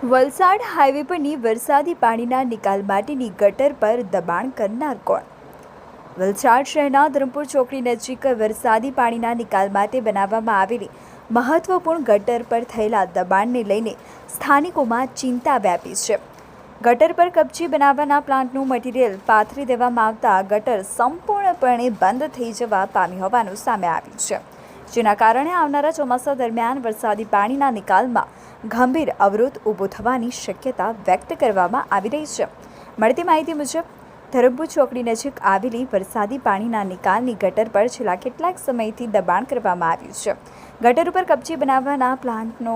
Valsad highway પરની વરસાદી પાણીના નિકાલ માટેની ગટર પર દબાણ કરનાર કોણ? વલસાડ શહેરના ધરમપુર ચોકડી નજીક વરસાદી પાણીના નિકાલ માટે બનાવવામાં આવેલી મહત્વપૂર્ણ ગટર પર થયેલા દબાણને લઈને સ્થાનિકોમાં ચિંતા વ્યાપી છે. ગટર પર કપચી બનાવવાના પ્લાન્ટનું મટીરીયલ પાથરી દેવામાં આવતા ગટર સંપૂર્ણપણે બંધ થઈ જવા પામી હોવાનું સામે આવ્યું છે, જેના કારણે આવનારા ચોમાસા દરમિયાન વરસાદી પાણીના નિકાલમાં ગંભીર અવરોધ ઊભો થવાની શક્યતા વ્યક્ત કરવામાં આવી રહી છે. મળતી માહિતી મુજબ ધરમપુર ચોકડી નજીક આવેલી વરસાદી પાણીના નિકાલની ગટર પર છેલ્લા કેટલાક સમયથી દબાણ કરવામાં આવ્યું છે. ગટર ઉપર કપચી બનાવવાના પ્લાન્ટનો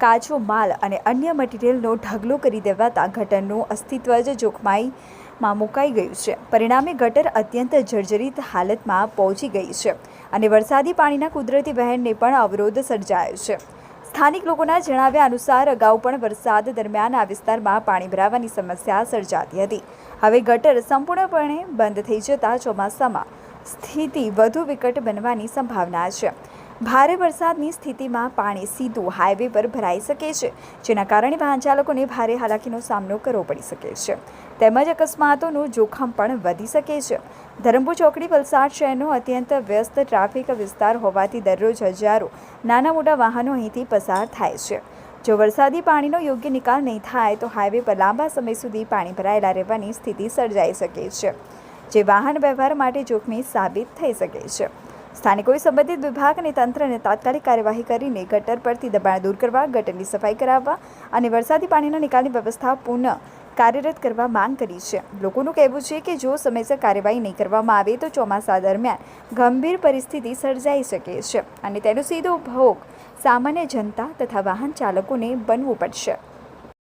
કાચો માલ અને અન્ય મટીરીયલનો ઢગલો કરી દેવાતા ગટરનું અસ્તિત્વ જ જોખમમાં મુકાઈ ગયું છે. પરિણામે ગટર અત્યંત જર્જરિત હાલતમાં પહોંચી ગઈ છે અને વરસાદી પાણીના કુદરતી વહેણને પણ અવરોધ સર્જાયો છે. સ્થાનિક લોકોના જણાવ્યા અનુસાર અગાઉ પણ વરસાદ દરમિયાન આ વિસ્તારમાં પાણી ભરાવાની સમસ્યા સર્જાતી હતી. હવે ગટર સંપૂર્ણપણે બંધ થઈ જતાં ચોમાસામાં સ્થિતિ વધુ વિકટ બનવાની સંભાવના છે. ભારે વરસાદની સ્થિતિમાં પાણી સીધું હાઈવે પર ભરાઈ શકે છે, જેના કારણે વાહન ચાલકોને ભારે હાલાકીનો સામનો કરવો પડી શકે છે, તેમજ અકસ્માતોનું જોખમ પણ વધી શકે છે. ધરમપુર ચોકડી વલસાડ શહેરનો અત્યંત વ્યસ્ત ટ્રાફિક વિસ્તાર હોવાથી દરરોજ હજારો નાના મોટા વાહનો અહીંથી પસાર થાય છે. જો વરસાદી પાણીનો યોગ્ય નિકાલ નહીં થાય તો હાઈવે પર લાંબા સમય સુધી પાણી ભરાયેલા રહેવાની સ્થિતિ સર્જાઈ શકે છે, જે વાહન વ્યવહાર માટે જોખમી સાબિત થઈ શકે છે. સ્થાનિકોએ સંબંધિત વિભાગ અને તંત્રને તાત્કાલિક કાર્યવાહી કરીને ગટર પરથી દબાણ દૂર કરવા, ગટરની સફાઈ કરાવવા અને વરસાદી પાણીના નિકાલની વ્યવસ્થા પુનઃ કાર્યરત કરવા માંગ કરી છે. લોકોનું કહેવું છે કે જો સમયસર કાર્યવાહી નહીં કરવામાં આવે તો ચોમાસા દરમિયાન ગંભીર પરિસ્થિતિ સર્જાઈ શકે છે અને તેનો સીધો ભોગ સામાન્ય જનતા તથા વાહન ચાલકોને બનવું પડશે.